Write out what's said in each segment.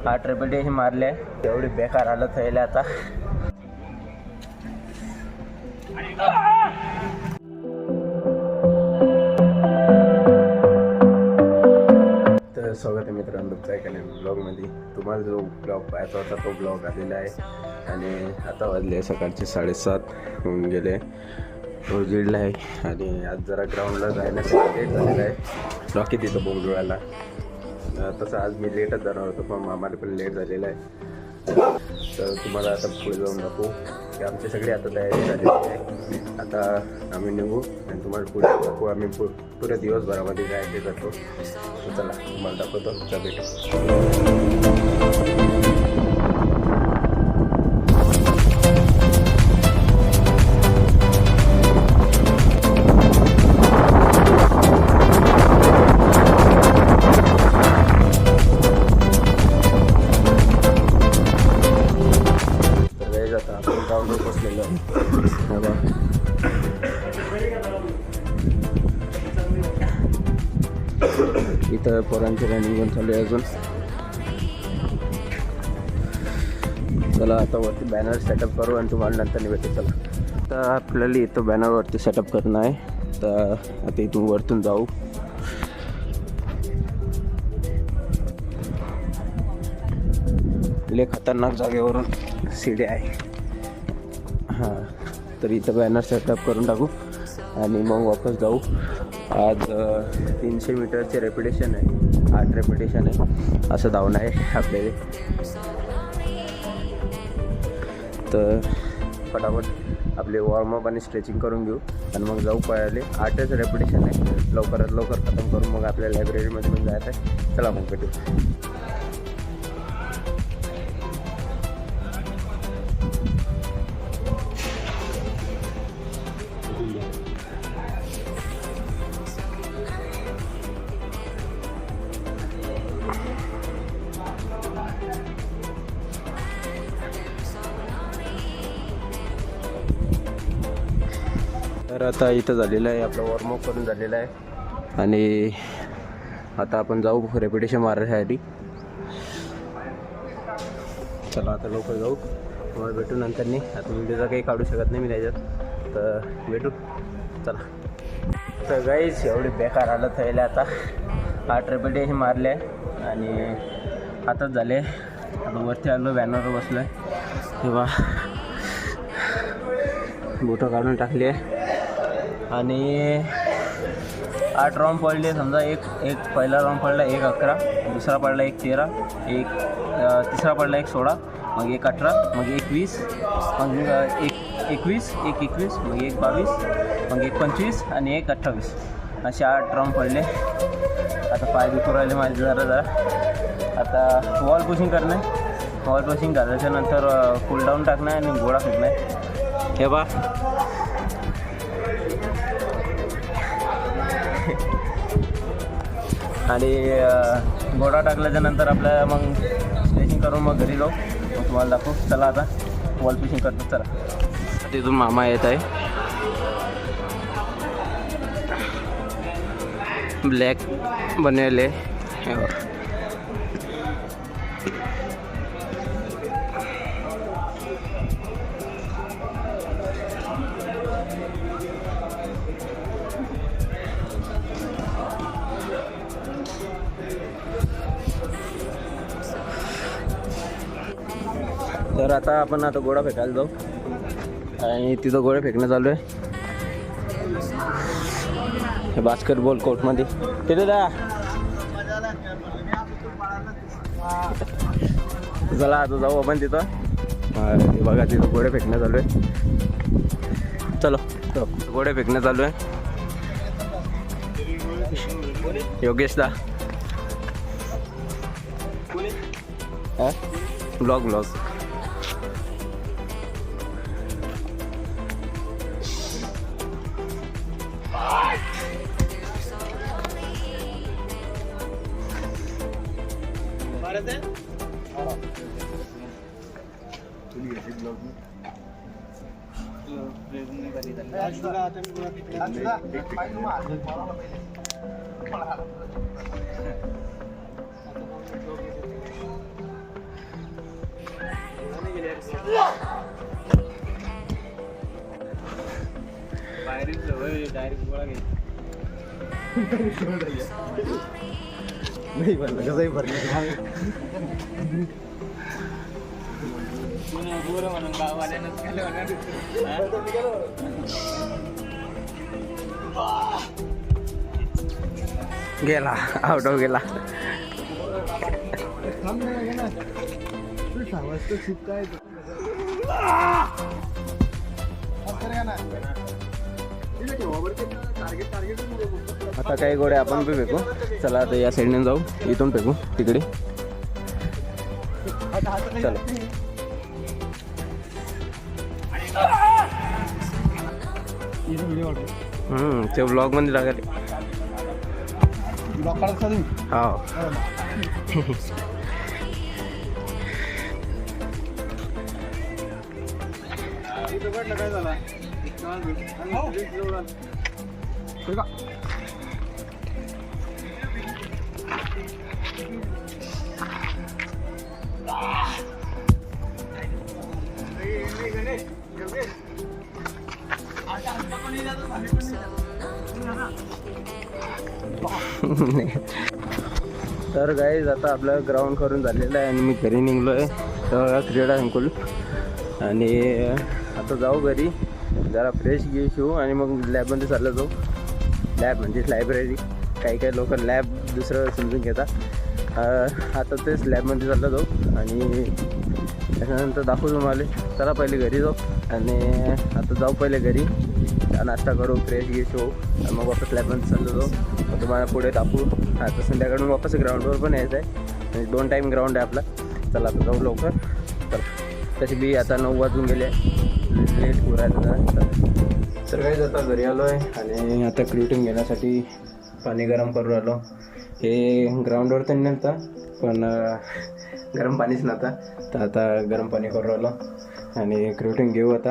8 रेपेटेशन मारले. एवढी बेकार हालत व्हायला आता. तर स्वागत आहे मित्रांनो तुमचं एका ब्लॉगमध्ये. तुम्हाला जो ब्लॉग पाहायचा होता तो ब्लॉग आलेला आहे. आणि आता वाजले सकाळचे 7:30 होऊन गेले. रोजीडला आहे आणि आज जरा ग्राउंडला जाण्यासाठी लेट झालेला आहे. रॉकी तिथं बोंगडुळाला. तसं आज मी लेटच जाणार होतो पण आम्हाला पण लेट झालेला आहे. तर तुम्हाला आता पुढे जाऊन दाखवू की आमची सगळी आता तयारी झालेली आहे. आता आम्ही निघू आणि तुम्हाला पुढे दाखवू आम्ही पुऱ्या दिवसभरामध्ये काय ते करतो. चला तुम्हाला दाखवतो. चला भेटू. इथं पोरांची रनिंग पण चालू आहे अजून. चला आता वरती बॅनर सेटअप करू आणि तुम्हाला नंतर भेटू. चला तर आपल्याला इथं बॅनरवरती सेटअप करणं आहे. तर आता इथून वरतून जाऊ. लय खतरनाक जागेवरून सीडी आहे. हां तर इथं बॅनर सेटअप करून टाकू आणि मग वापस जाऊ. आज 300 मीटरचे रेपिटेशन आहे. 8 रेपिटेशन आहे. असं धावणं आहे आपल्याला. तर फटाफट आपले वॉर्मअप आणि स्ट्रेचिंग करून घेऊ आणि मग जाऊ पळायला. 8च रेपिटेशन आहे. लवकरात लवकर खतम करून मग आपल्या लायब्ररीमध्ये पण जायचं आहे. चला मग भेटू. तर आता इथं झालेलं आहे आपलं वॉर्मअप करून झालेलं आहे आणि आता आपण जाऊ रेपिटेशन मारण्यासाठी. चला आता लवकर जाऊ. मग भेटू नंतर नाही. आता व्हिडिओचा काही काढू शकत नाही मी त्याच्यात. तर भेटू. चला तर गाईज एवढी बेकार हालत व्हायला आता. 8 रेपिटेशन मारले आणि आताच झाले. आता वरती आलो बॅनरवर बसलो आहे तेव्हा बोटं काढून टाकली आहे आणि 8 राऊंड पडले. समजा एक पहिला राऊंड पडला 1:11, दुसरा पडला 1:13, तिसरा पडला 1:16, मग 1:18, मग 1:20, मग 1:21, 1:21, मग 1:22, मग 1:25 आणि 1:28 असे 8 राऊंड पडले. आता पाय दुखू राहिले माझे जरा. आता वॉल पुशिंग करणं आहे. वॉल पुशिंग झाल्याच्यानंतर कूलडाऊन टाकणं आहे आणि घोडा फेकणं आहे. हे बा आणि घोडा टाकल्याच्या नंतर आपल्याला मग स्ट्रेचिंग करून मग घरी जाऊ. मग तुम्हाला दाखवू. चला आता वॉल फिशिंग करतो. चला तिथून मामा येत आहे. ब्लॅक बनवले. तर आता गोळा फेकायला जाऊ आणि तिथं गोळा फेकणं चालू आहे बास्केटबॉल कोर्टमध्ये. तिथे जा. चला आता जाऊ आपण तिथं. बघा तिथं गोळे फेकणं चालू आहे. चलो गोळे फेकणं चालू आहे. योगेश दा ब्लॉग नाही भरलं कसंही भरलं म्हणून गाववाल्यानंच गेला आउट ऑफ गेला. आता काही गोड्या आपण बी फेकू. चला आता या साईडने जाऊ, इथून फेकू तिकडे. चला ते ब्लॉग मध्ये लागले. हो काय झाला तर गाईज आता आपलं ग्राउंड करून झालेलं आहे आणि मी घरी निघलो आहे तर क्रीडा संकुल. आणि आता जाऊ घरी, जरा फ्रेश घेऊ आणि मग लॅबमध्ये चाललं जाऊ. लॅब म्हणजे लायब्ररी, काही काही लोक लॅब दुसरं समजून घेतात. आता तेच लॅबमध्ये चाललं जाऊ आणि त्याच्यानंतर दाखवू तुम्हाला. चला पहिले घरी जाऊ आणि आता जाऊ पहिले घरी, नाश्ता करू, फ्रेश घेऊ आणि मग वापस लॅबमध्ये चाललं जाऊ. मग तुम्हाला पुढे दाखवू. आता संध्याकाळून वापस ग्राउंडवर पण यायचं आहे, म्हणजे 2 टाईम ग्राउंड आहे आपला. चला आता जाऊ लवकर. चला तशी बी आता 9 वाजून गेले, लेट पुरायला. तर काही आता घरी आलो आहे आणि आता क्रिएटिंग घेण्यासाठी पाणी गरम करू राहिलो. हे ग्राउंडवर तर नव्हतं पण गरम पाणीच नव्हतं, तर आता गरम पाणी करू राहिलो आणि क्रिएटिंग घेऊ आता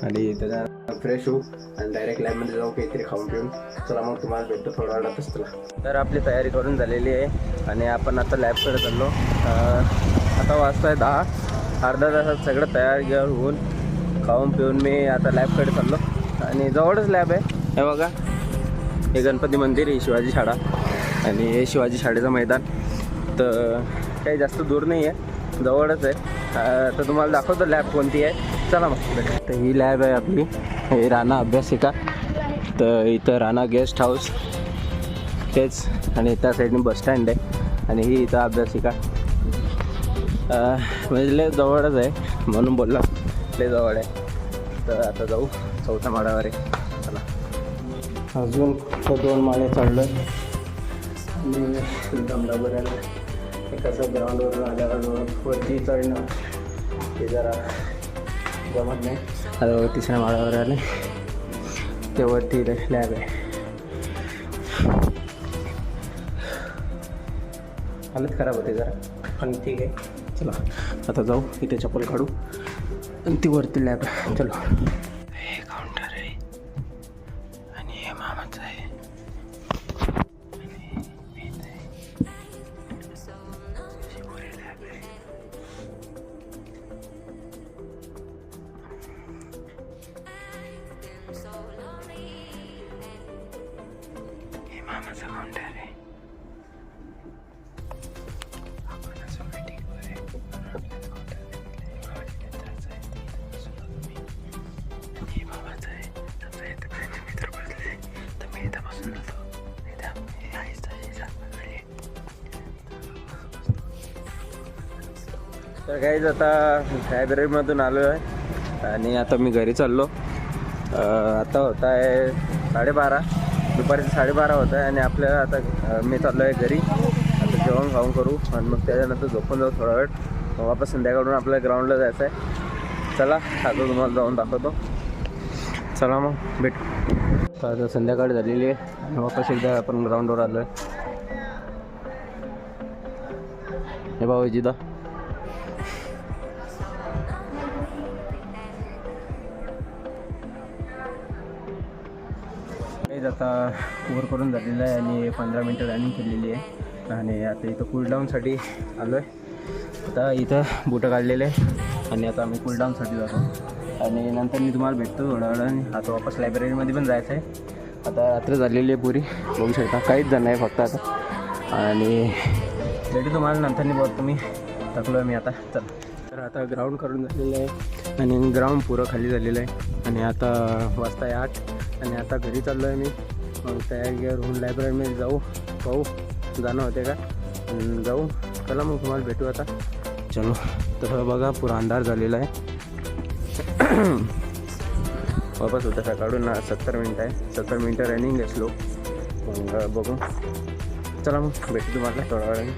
आणि त्याच्या फ्रेश होऊ आणि डायरेक्ट लॅबमध्ये जाऊ काहीतरी खाऊन पिऊन. चला मग तुम्हाला भेटतो थोडा वेळातच. तुला तर आपली तयारी करून झालेली आहे आणि आपण आता लॅबकडे चाललो. आता वाजता आहे 10. अर्धा तासात सगळं तयार होऊन खाऊन पिऊन मी आता लॅबकडे चाललो आणि जवळच लॅब आहे. हे बघा, हे गणपती मंदिर आहे, शिवाजी शाळा आणि हे शिवाजी शाळेचं मैदान. तर काही जास्त दूर नाही आहे, जवळच आहे. तर तुम्हाला दाखवतो लॅब कोणती आहे. चला मग. तर ही लॅब आहे आपली, हे राणा अभ्यासिका. तर इथं राणा गेस्ट हाऊस तेच, आणि त्या साईडने बसस्टँड आहे आणि ही इथं अभ्यासिका. म्हणजे लय जवळच आहे म्हणून बोलला, लय जवळ आहे. तर आता जाऊ 4थ्या माळ्यावर आहे. चला अजून 2 माळे चढलं आणि दमला बऱ्याला. कसं ग्राउंडवरून आल्यावर वरती चढणं ते जरा जमत नाही. आता 3ऱ्या माळ्यावर आले, ते वरती लॅब आहे. हालत खराब होते जरा, पण ठीक आहे. चला आता जाऊ, इथे चप्पल काढू आणि ती वरती लॅब. चलो, हे काउंटर आहे आणि हे मामाचं आहे. मामाचं काउंटर आहे. तर काहीच आता लायब्ररीमधून आलो आहे आणि आता मी घरी चाललो. आता होत आहे 12:30, दुपारी 12:30 होत आहे आणि आपल्याला आता मी चाललो आहे घरी. आता जेवण खाऊन करू आणि मग त्याच्यानंतर झोपून जाऊ थोडा वेळ. मग वापस संध्याकाळून आपल्या ग्राउंडला जायचं आहे. चला आता तुम्हाला जाऊन दाखवतो. चला मग भेटू. तर आता संध्याकाळ झालेली आहे आणि वापस एकदा आपण ग्राउंडवर आलो आहे. हे भाऊ जिदा आता ओव्हर करून झालेलं आहे आणि 15 मिनटं रनिंग केलेली आहे आणि आता इथं कूल डाऊनसाठी आलो आहे. आता इथं बुटं काढलेले आहे आणि आता आम्ही कूलडाऊनसाठी जातो आणि नंतर मी तुम्हाला भेटतो थोड्या वेळाने. आता वापस लायब्ररीमध्ये पण जायचं आहे. आता रात्र झालेली आहे पुरी, बघू शकता काहीच जण नाही फक्त आता. आणि भेटू तुम्हाला नंतर नाही बोलतो मी, थकलो आहे मी आता. चला, तर आता ग्राउंड करून झालेलं आहे आणि ग्राउंड पुरं खाली झालेलं आहे. आणि आता वाजता आहे 8 आणि आता घरी चाललो आहे मी. मग तयारी होऊन लायब्ररीमध्ये जाऊ, पाहू जाणं होते का, जाऊ. चला मग तुम्हाला भेटू आता. चलो, तर बघा पुरा अंधार झालेला आहे. वापस होतं सकाळून 70 मिनटं आहे, 70 मिनटं रनिंग आहे स्लो. मग बघू, चला मग भेटू तुम्हाला थोड्या वेळाने.